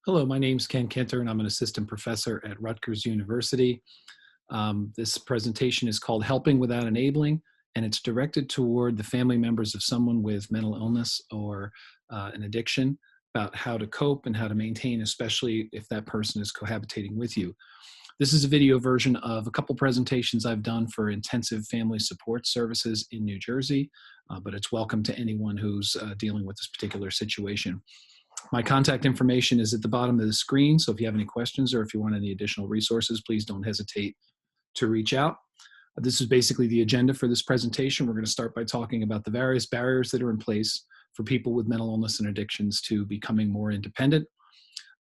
Hello, my name's Ken Kinter, and I'm an assistant professor at Rutgers University. This presentation is called Helping Without Enabling, and it's directed toward the family members of someone with mental illness or an addiction about how to cope and how to maintain, especially if that person is cohabitating with you. This is a video version of a couple presentations I've done for intensive family support services in New Jersey, but it's welcome to anyone who's dealing with this particular situation. My contact information is at the bottom of the screen, so if you have any questions or if you want any additional resources, please don't hesitate to reach out. This is basically the agenda for this presentation. We're going to start by talking about the various barriers that are in place for people with mental illness and addictions to becoming more independent,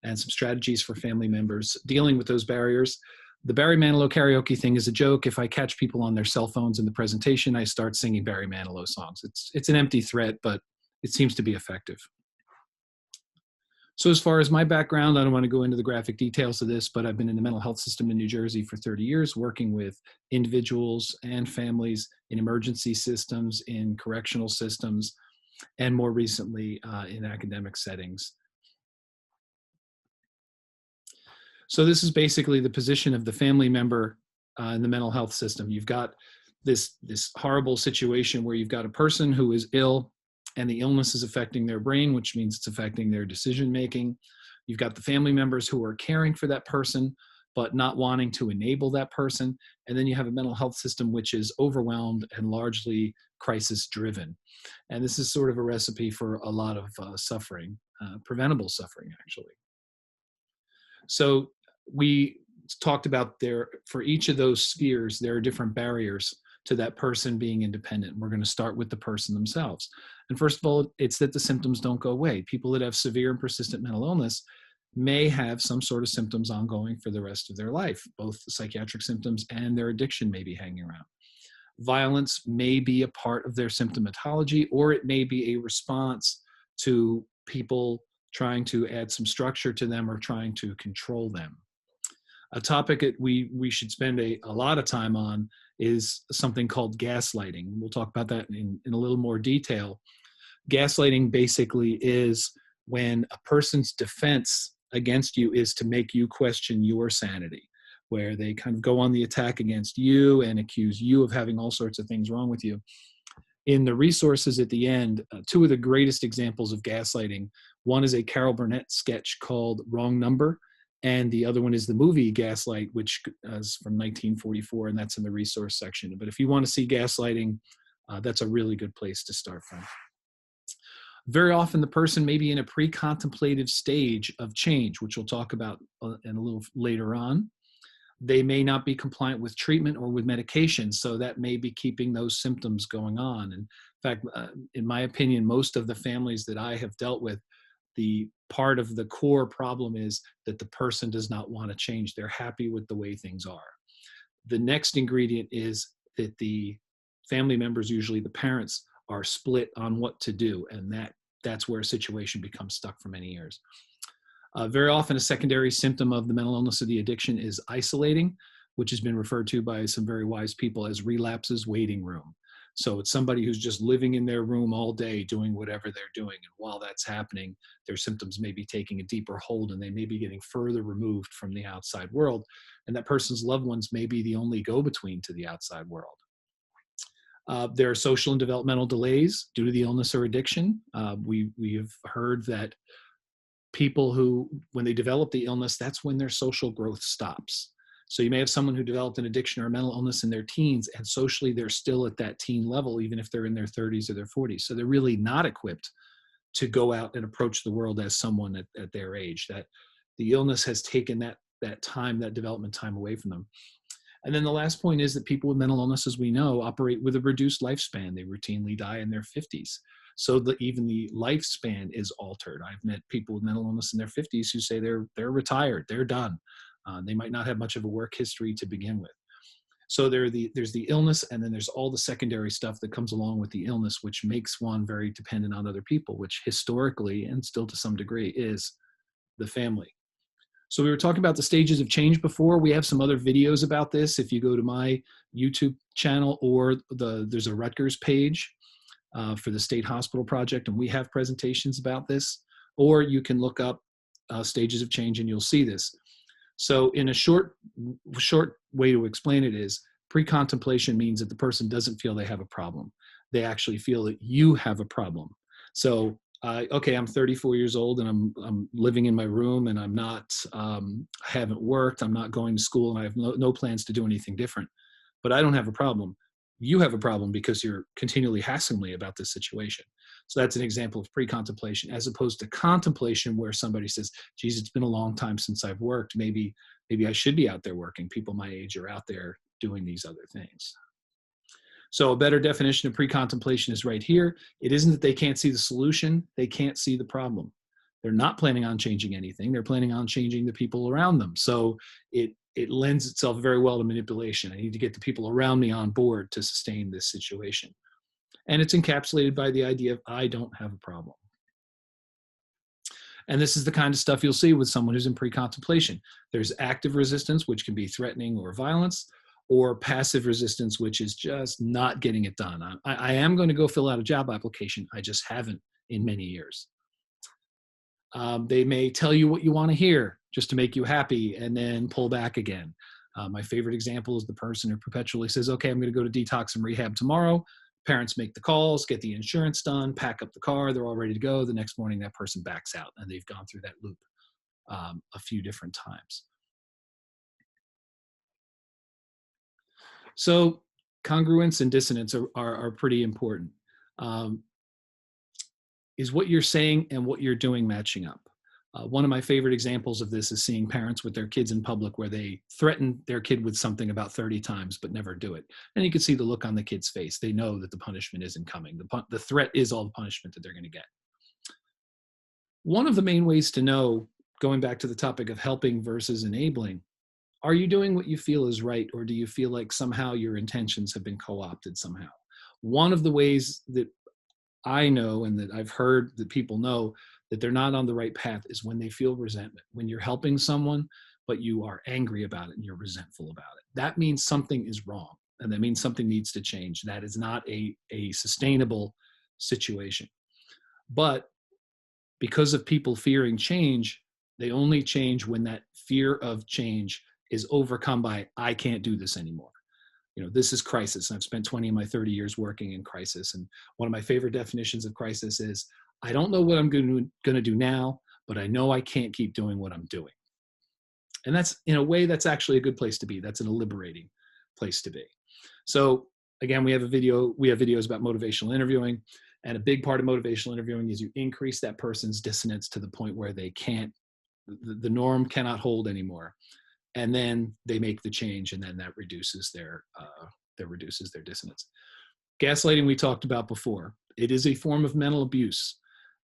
and some strategies for family members dealing with those barriers. The Barry Manilow karaoke thing is a joke. If I catch people on their cell phones in the presentation, I start singing Barry Manilow songs. It's an empty threat, but it seems to be effective. So as far as my background, I don't want to go into the graphic details of this, but I've been in the mental health system in New Jersey for 30 years, working with individuals and families in emergency systems, in correctional systems, and more recently in academic settings. So this is basically the position of the family member in the mental health system. You've got this horrible situation where you've got a person who is ill, and the illness is affecting their brain, which means it's affecting their decision making. You've got the family members who are caring for that person, but not wanting to enable that person. And then you have a mental health system which is overwhelmed and largely crisis driven. And this is sort of a recipe for a lot of suffering, preventable suffering, actually. So we talked about for each of those spheres, there are different barriers to that person being independent. We're going to start with the person themselves. And first of all, it's that the symptoms don't go away. People that have severe and persistent mental illness may have some sort of symptoms ongoing for the rest of their life. Both the psychiatric symptoms and their addiction may be hanging around. Violence may be a part of their symptomatology, or it may be a response to people trying to add some structure to them or trying to control them. A topic that we should spend a lot of time on is something called gaslighting. We'll talk about that in a little more detail. Gaslighting basically is when a person's defense against you is to make you question your sanity, where they kind of go on the attack against you and accuse you of having all sorts of things wrong with you. In the resources at the end, two of the greatest examples of gaslighting, one is a Carol Burnett sketch called Wrong Number, and the other one is the movie Gaslight, which is from 1944, and that's in the resource section. But if you want to see gaslighting, that's a really good place to start from. Very often the person may be in a pre-contemplative stage of change, which we'll talk about in a little later on. They may not be compliant with treatment or with medication, so that may be keeping those symptoms going on. In fact, in my opinion, most of the families that I have dealt with, the part of the core problem is that the person does not want to change. They're happy with the way things are. The next ingredient is that the family members, usually the parents, are split on what to do, and that's where a situation becomes stuck for many years. Very often a secondary symptom of the mental illness or the addiction is isolating, which has been referred to by some very wise people as relapses waiting room. So it's somebody who's just living in their room all day doing whatever they're doing. And while that's happening, their symptoms may be taking a deeper hold and they may be getting further removed from the outside world. And that person's loved ones may be the only go-between to the outside world. There are social and developmental delays due to the illness or addiction. We have heard that people who, when they develop the illness, that's when their social growth stops. So you may have someone who developed an addiction or a mental illness in their teens, and socially they're still at that teen level, even if they're in their 30s or their 40s. So they're really not equipped to go out and approach the world as someone at their age. That the illness has taken that time, that development time away from them. And then the last point is that people with mental illness, as we know, operate with a reduced lifespan. They routinely die in their 50s. So even the lifespan is altered. I've met people with mental illness in their 50s who say they're retired, they're done. They might not have much of a work history to begin with. So there's the illness, and then there's all the secondary stuff that comes along with the illness, which makes one very dependent on other people, which historically, and still to some degree, is the family. So we were talking about the stages of change before. We have some other videos about this. If you go to my YouTube channel, or there's a Rutgers page for the State Hospital Project, and we have presentations about this. Or you can look up stages of change, and you'll see this. So in a short way to explain it is, pre-contemplation means that the person doesn't feel they have a problem. They actually feel that you have a problem. So, okay, I'm 34 years old and I'm living in my room, and I'm not, I haven't worked, I'm not going to school, and I have no plans to do anything different, but I don't have a problem. You have a problem because you're continually hassling me about this situation. So that's an example of pre-contemplation, as opposed to contemplation, where somebody says, geez, it's been a long time since I've worked. Maybe I should be out there working. People my age are out there doing these other things. So a better definition of pre-contemplation is right here. It isn't that they can't see the solution, they can't see the problem. They're not planning on changing anything. They're planning on changing the people around them. So it lends itself very well to manipulation. I need to get the people around me on board to sustain this situation. And it's encapsulated by the idea of, I don't have a problem. And this is the kind of stuff you'll see with someone who's in pre-contemplation. There's active resistance, which can be threatening or violence, or passive resistance, which is just not getting it done. I am going to go fill out a job application. I just haven't in many years. They may tell you what you want to hear just to make you happy, and then pull back again. My favorite example is the person who perpetually says, okay, I'm going to go to detox and rehab tomorrow. Parents make the calls, get the insurance done, pack up the car, they're all ready to go. The next morning, that person backs out, and they've gone through that loop a few different times. So congruence and dissonance are pretty important. Is what you're saying and what you're doing matching up? One of my favorite examples of this is seeing parents with their kids in public, where they threaten their kid with something about 30 times but never do it. And you can see the look on the kid's face. They know that the punishment isn't coming. The threat is all the punishment that they're going to get. One of the main ways to know, going back to the topic of helping versus enabling, are you doing what you feel is right, or do you feel like somehow your intentions have been co-opted somehow? One of the ways that I know, and that I've heard that people know that they're not on the right path, is when they feel resentment. When you're helping someone, but you are angry about it and you're resentful about it, that means something is wrong, and that means something needs to change. That is not a sustainable situation. But because of people fearing change, they only change when that fear of change is overcome by, I can't do this anymore. This is crisis. I've spent 20 of my 30 years working in crisis. And one of my favorite definitions of crisis is, I don't know what I'm going to do now, but I know I can't keep doing what I'm doing. And that's, in a way, that's actually a good place to be. That's a liberating place to be. So again, we have videos about motivational interviewing. And a big part of motivational interviewing is you increase that person's dissonance to the point where they can't, the norm cannot hold anymore. And then they make the change, and then that reduces their dissonance. Gaslighting, we talked about before. It is a form of mental abuse,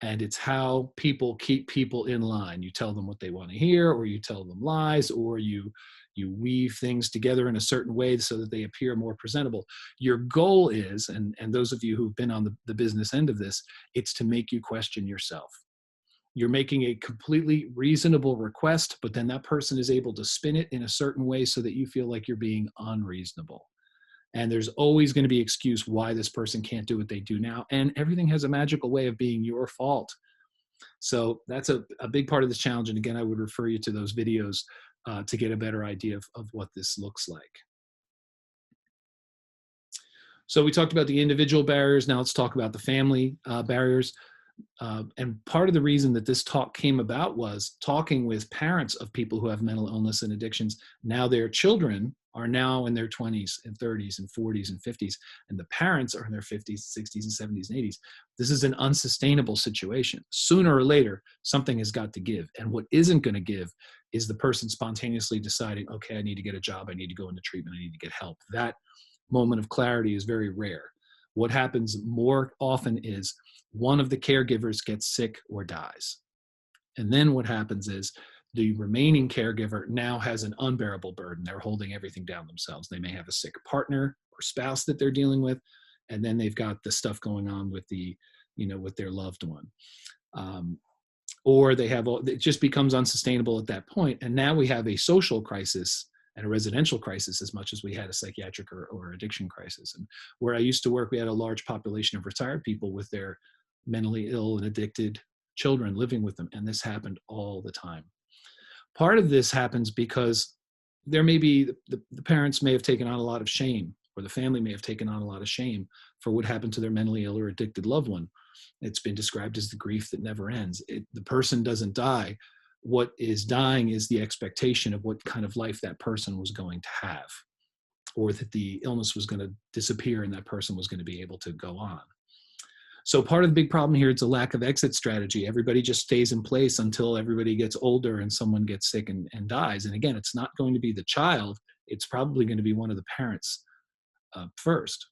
and it's how people keep people in line. You tell them what they want to hear, or you tell them lies, or you weave things together in a certain way so that they appear more presentable. Your goal is, and those of you who've been on the business end of this, it's to make you question yourself. You're making a completely reasonable request, but then that person is able to spin it in a certain way so that you feel like you're being unreasonable. And there's always going to be excuse why this person can't do what they do now. And everything has a magical way of being your fault. So that's a big part of this challenge. And again, I would refer you to those videos to get a better idea of what this looks like. So we talked about the individual barriers. Now let's talk about the family barriers. And part of the reason that this talk came about was talking with parents of people who have mental illness and addictions. Now their children are now in their 20s and 30s and 40s and 50s, and the parents are in their 50s, 60s, and 70s and 80s. This is an unsustainable situation. Sooner or later, something has got to give. And what isn't going to give is the person spontaneously deciding, okay, I need to get a job, I need to go into treatment, I need to get help. That moment of clarity is very rare. What happens more often is one of the caregivers gets sick or dies. And then what happens is the remaining caregiver now has an unbearable burden. They're holding everything down themselves. They may have a sick partner or spouse that they're dealing with, and then they've got the stuff going on with with their loved one. Or it just becomes unsustainable at that point. And now we have a social crisis and a residential crisis as much as we had a psychiatric or addiction crisis. And where I used to work, we had a large population of retired people with their mentally ill and addicted children living with them, and this happened all the time. Part of this happens because there may be, the parents may have taken on a lot of shame, or the family may have taken on a lot of shame for what happened to their mentally ill or addicted loved one. It's been described as the grief that never ends. The person doesn't die. What is dying is the expectation of what kind of life that person was going to have, or that the illness was going to disappear and that person was going to be able to go on. So part of the big problem here is a lack of exit strategy. Everybody just stays in place until everybody gets older and someone gets sick and dies. And again, it's not going to be the child. It's probably going to be one of the parents first.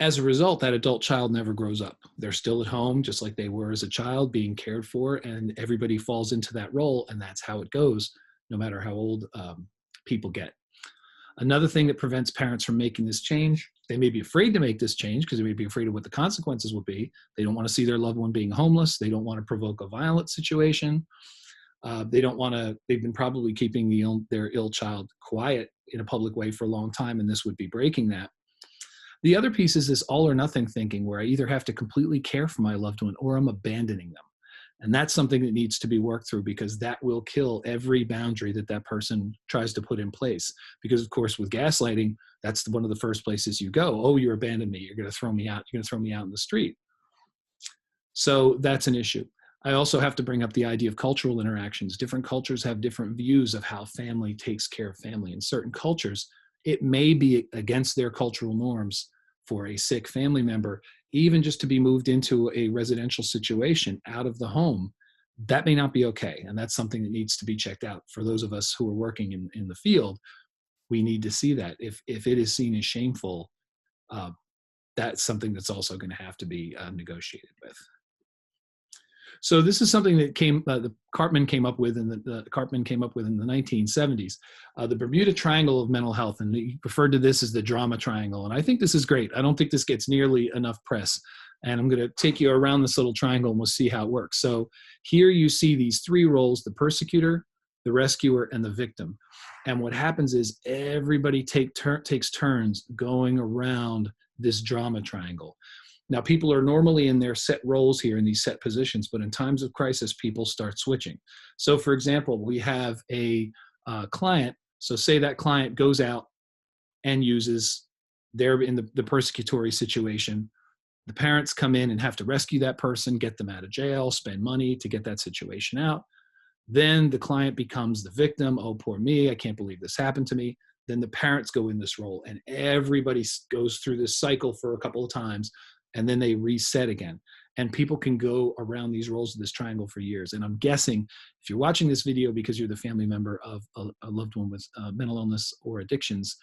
As a result, that adult child never grows up. They're still at home, just like they were as a child, being cared for, and everybody falls into that role, and that's how it goes, no matter how old people get. Another thing that prevents parents from making this change, they may be afraid to make this change because they may be afraid of what the consequences will be. They don't want to see their loved one being homeless. They don't want to provoke a violent situation. They don't want to, they've been probably keeping their ill child quiet in a public way for a long time, and this would be breaking that. The other piece is this all or nothing thinking, where I either have to completely care for my loved one or I'm abandoning them. And that's something that needs to be worked through, because that will kill every boundary that that person tries to put in place. Because of course, with gaslighting, that's one of the first places you go. Oh, you abandoned me. You're going to throw me out. You're going to throw me out in the street. So that's an issue. I also have to bring up the idea of cultural interactions. Different cultures have different views of how family takes care of family. In certain cultures, it may be against their cultural norms for a sick family member, even just to be moved into a residential situation out of the home. That may not be okay. And that's something that needs to be checked out. For those of us who are working in the field, we need to see that. If it is seen as shameful, that's something that's also going to have to be negotiated with. So this is something that the Karpman came up with, and the Karpman came up with in the 1970s, the Bermuda Triangle of mental health, and he referred to this as the drama triangle. And I think this is great. I don't think this gets nearly enough press. And I'm going to take you around this little triangle, and we'll see how it works. So here you see these three roles: the persecutor, the rescuer, and the victim. And what happens is everybody takes turns going around this drama triangle. Now, people are normally in their set roles here in these set positions, but in times of crisis, people start switching. So for example, we have a client. So say that client goes out and they're in the persecutory situation. The parents come in and have to rescue that person, get them out of jail, spend money to get that situation out. Then the client becomes the victim. Oh, poor me. I can't believe this happened to me. Then the parents go in this role, and everybody goes through this cycle for a couple of times, and then they reset again. And people can go around these roles of this triangle for years. And I'm guessing if you're watching this video because you're the family member of a loved one with mental illness or addictions,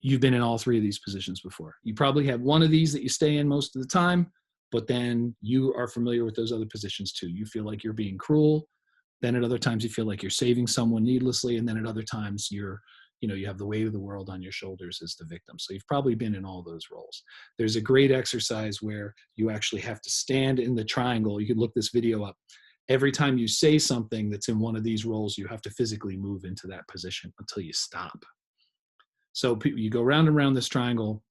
you've been in all three of these positions before. You probably have one of these that you stay in most of the time, but then you are familiar with those other positions too. You feel like you're being cruel. Then at other times you feel like you're saving someone needlessly. And then at other times you have the weight of the world on your shoulders as the victim. So you've probably been in all those roles. There's a great exercise where you actually have to stand in the triangle. You can look this video up. Every time you say something that's in one of these roles, you have to physically move into that position until you stop. So you go round and round this triangle,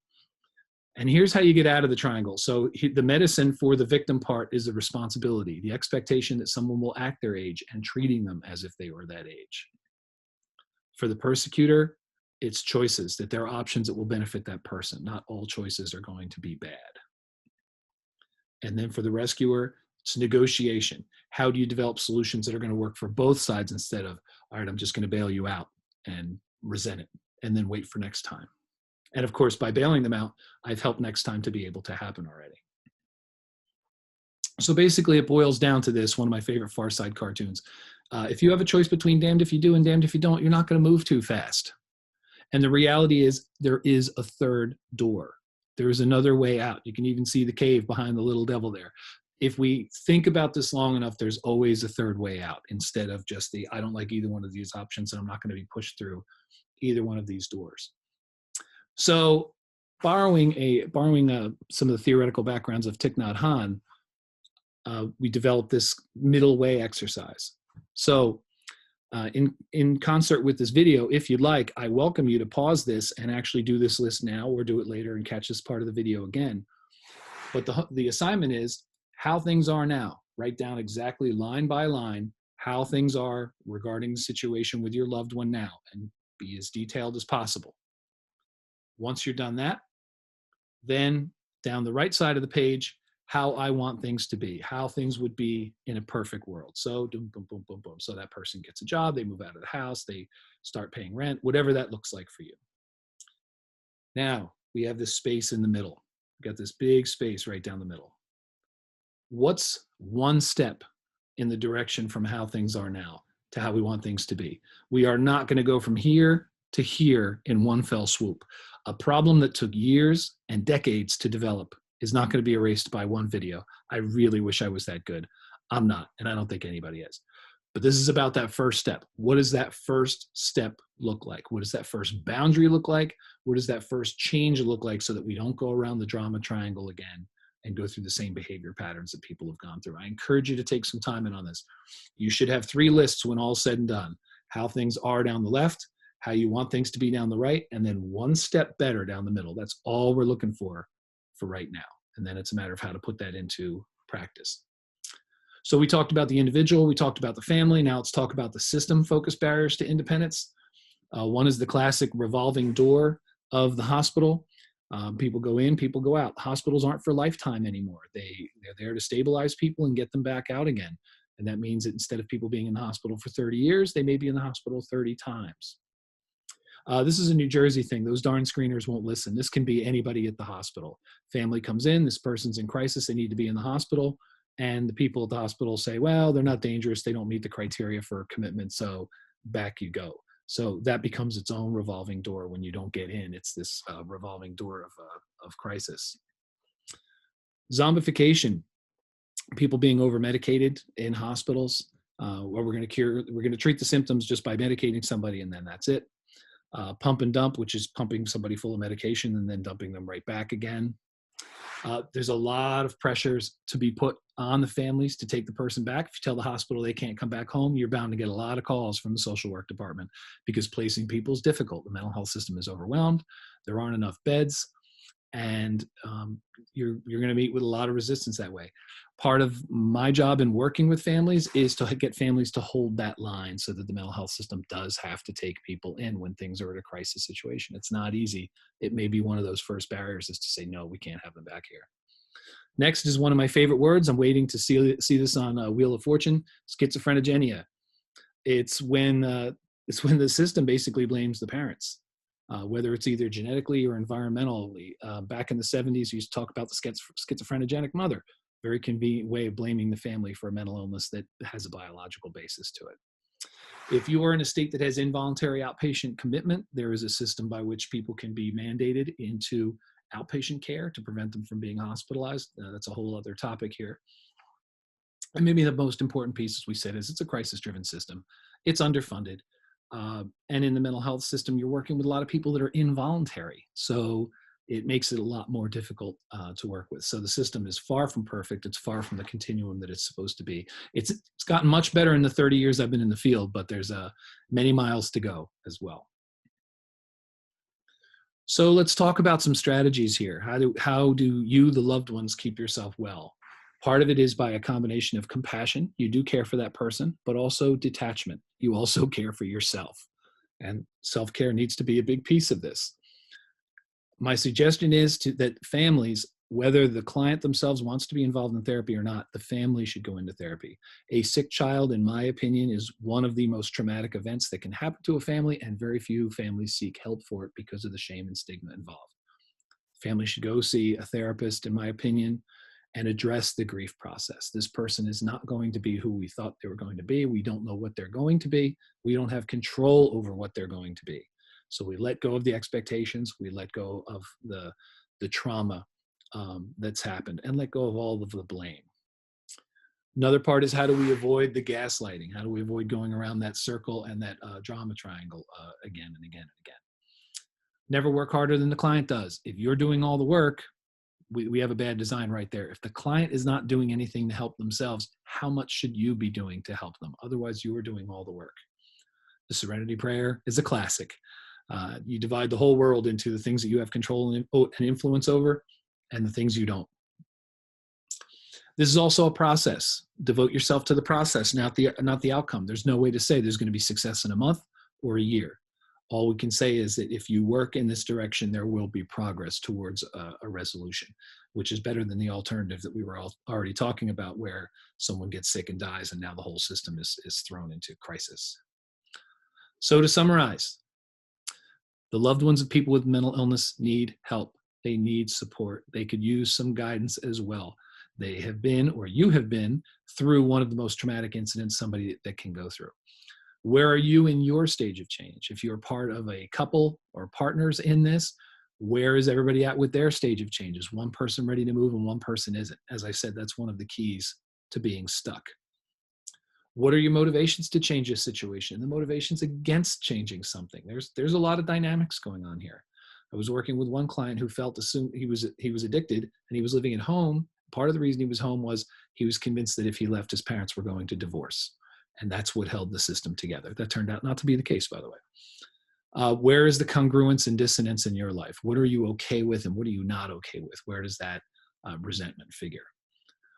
and here's how you get out of the triangle. So the medicine for the victim part is the responsibility, the expectation that someone will act their age and treating them as if they were that age. For the persecutor, it's choices, that there are options that will benefit that person. Not all choices are going to be bad. And then for the rescuer, it's negotiation. How do you develop solutions that are going to work for both sides instead of, all right, I'm just going to bail you out and resent it and then wait for next time. And of course, by bailing them out, I've helped next time to be able to happen already. So basically it boils down to this, one of my favorite Far Side cartoons. If you have a choice between damned if you do and damned if you don't, you're not going to move too fast. And the reality is there is a third door. There is another way out. You can even see the cave behind the little devil there. If we think about this long enough, there's always a third way out, instead of just I don't like either one of these options and I'm not going to be pushed through either one of these doors. So borrowing some of the theoretical backgrounds of Thich Nhat Hanh, we developed this middle way exercise. So in concert with this video, if you'd like, I welcome you to pause this and actually do this list now, or do it later and catch this part of the video again. But the assignment is, how things are now. Write down exactly line by line how things are regarding the situation with your loved one now, and be as detailed as possible. Once you're done that, then down the right side of the page, how I want things to be, how things would be in a perfect world. So boom, boom, boom, boom, boom. So that person gets a job, they move out of the house, they start paying rent, whatever that looks like for you. Now we have this space in the middle. We've got this big space right down the middle. What's one step in the direction from how things are now to how we want things to be? We are not going to go from here to here in one fell swoop. A problem that took years and decades to develop is not going to be erased by one video. I really wish I was that good. I'm not, and I don't think anybody is. But this is about that first step. What does that first step look like? What does that first boundary look like? What does that first change look like so that we don't go around the drama triangle again and go through the same behavior patterns that people have gone through? I encourage you to take some time in on this. You should have 3 lists when all's said and done. How things are down the left, how you want things to be down the right, and then one step better down the middle. That's all we're looking for right now. And then it's a matter of how to put that into practice. So we talked about the individual, we talked about the family. Now let's talk about the system-focused barriers to independence. One is the classic revolving door of the hospital. People go in, people go out. Hospitals aren't for lifetime anymore. They're there to stabilize people and get them back out again. And that means that instead of people being in the hospital for 30 years, they may be in the hospital 30 times. This is a New Jersey thing. Those darn screeners won't listen. This can be anybody at the hospital. Family comes in, this person's in crisis, they need to be in the hospital. And the people at the hospital say, well, they're not dangerous, they don't meet the criteria for commitment, so back you go. So that becomes its own revolving door when you don't get in. It's this revolving door of crisis. Zombification, people being over-medicated in hospitals. Where we're going to treat the symptoms just by medicating somebody and then that's it. Pump and dump, which is pumping somebody full of medication and then dumping them right back again. There's a lot of pressures to be put on the families to take the person back. If you tell the hospital they can't come back home, you're bound to get a lot of calls from the social work department because placing people is difficult. The mental health system is overwhelmed. There aren't enough beds. And you're going to meet with a lot of resistance that way. Part of my job in working with families is to get families to hold that line so that the mental health system does have to take people in when things are at a crisis situation. It's not easy. It may be one of those first barriers is to say, no, we can't have them back here. Next is one of my favorite words. I'm waiting to see this on Wheel of Fortune, schizophrenia. It's when the system basically blames the parents. Whether it's either genetically or environmentally. Back in the 70s, we used to talk about the schizophrenic mother. Very convenient way of blaming the family for a mental illness that has a biological basis to it. If you are in a state that has involuntary outpatient commitment, there is a system by which people can be mandated into outpatient care to prevent them from being hospitalized. That's a whole other topic here. And maybe the most important piece, as we said, is it's a crisis-driven system. It's underfunded. And in the mental health system, you're working with a lot of people that are involuntary. So it makes it a lot more difficult to work with. So the system is far from perfect. It's far from the continuum that it's supposed to be. It's gotten much better in the 30 years I've been in the field, but there's many miles to go as well. So let's talk about some strategies here. How do you, the loved ones, keep yourself well? Part of it is by a combination of compassion. You do care for that person, but also detachment. You also care for yourself. And self-care needs to be a big piece of this. My suggestion is that families, whether the client themselves wants to be involved in therapy or not, the family should go into therapy. A sick child, in my opinion, is one of the most traumatic events that can happen to a family, and very few families seek help for it because of the shame and stigma involved. Families should go see a therapist, in my opinion, and address the grief process. This person is not going to be who we thought they were going to be. We don't know what they're going to be. We don't have control over what they're going to be. So we let go of the expectations. We let go of the trauma that's happened and let go of all of the blame. Another part is, how do we avoid the gaslighting? How do we avoid going around that circle and that drama triangle again and again and again? Never work harder than the client does. If you're doing all the work, we have a bad design right there. If the client is not doing anything to help themselves, how much should you be doing to help them? Otherwise, you are doing all the work. The Serenity Prayer is a classic. You divide the whole world into the things that you have control and influence over and the things you don't. This is also a process. Devote yourself to the process, not the outcome. There's no way to say there's going to be success in a month or a year. All we can say is that if you work in this direction, there will be progress towards a resolution, which is better than the alternative that we were already talking about, where someone gets sick and dies and now the whole system is thrown into crisis. So to summarize, the loved ones of people with mental illness need help. They need support. They could use some guidance as well. They have been, or you have been, through one of the most traumatic incidents somebody that can go through. Where are you in your stage of change? If you're part of a couple or partners in this, where is everybody at with their stage of change? Is one person ready to move and one person isn't? As I said, that's one of the keys to being stuck. What are your motivations to change a situation? The motivations against changing something. There's a lot of dynamics going on here. I was working with one client who felt he was addicted and he was living at home. Part of the reason he was home was he was convinced that if he left, his parents were going to divorce. And that's what held the system together. That turned out not to be the case, by the way. Where is the congruence and dissonance in your life? What are you okay with and what are you not okay with? Where does that resentment figure?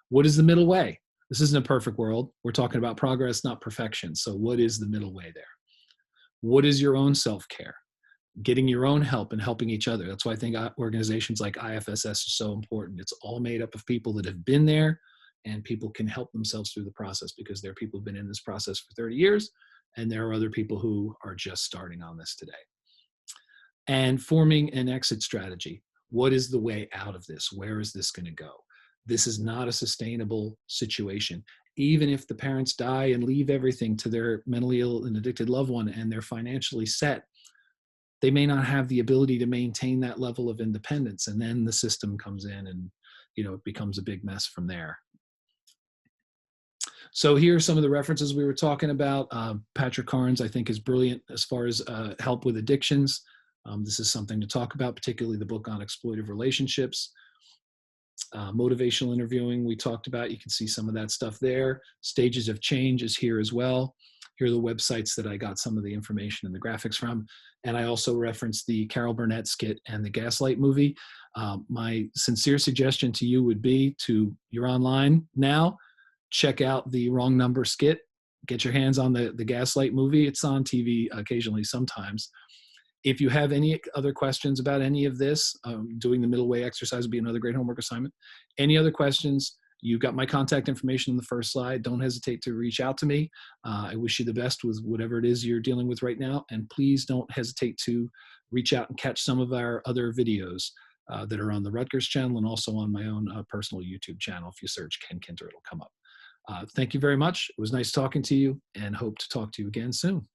What is the middle way? This isn't a perfect world. We're talking about progress, not perfection. So what is the middle way there? What is your own self-care? Getting your own help and helping each other. That's why I think organizations like IFSS are so important. It's all made up of people that have been there, and people can help themselves through the process because there are people who've been in this process for 30 years, and there are other people who are just starting on this today. And forming an exit strategy. What is the way out of this? Where is this going to go? This is not a sustainable situation. Even if the parents die and leave everything to their mentally ill and addicted loved one and they're financially set, they may not have the ability to maintain that level of independence. And then the system comes in and, it becomes a big mess from there. So here are some of the references we were talking about. Patrick Carnes, I think, is brilliant as far as help with addictions. This is something to talk about, particularly the book on exploitive relationships. Motivational interviewing we talked about. You can see some of that stuff there. Stages of Change is here as well. Here are the websites that I got some of the information and the graphics from. And I also referenced the Carol Burnett skit and the Gaslight movie. My sincere suggestion to you would be you're online now, check out the Wrong Number skit, get your hands on the Gaslight movie. It's on TV occasionally sometimes. If you have any other questions about any of this, doing the middle way exercise would be another great homework assignment. Any other questions, you've got my contact information in the first slide. Don't hesitate to reach out to me. I wish you the best with whatever it is you're dealing with right now. And please don't hesitate to reach out and catch some of our other videos that are on the Rutgers channel and also on my own personal YouTube channel. If you search Ken Kinter, it'll come up. Thank you very much. It was nice talking to you and hope to talk to you again soon.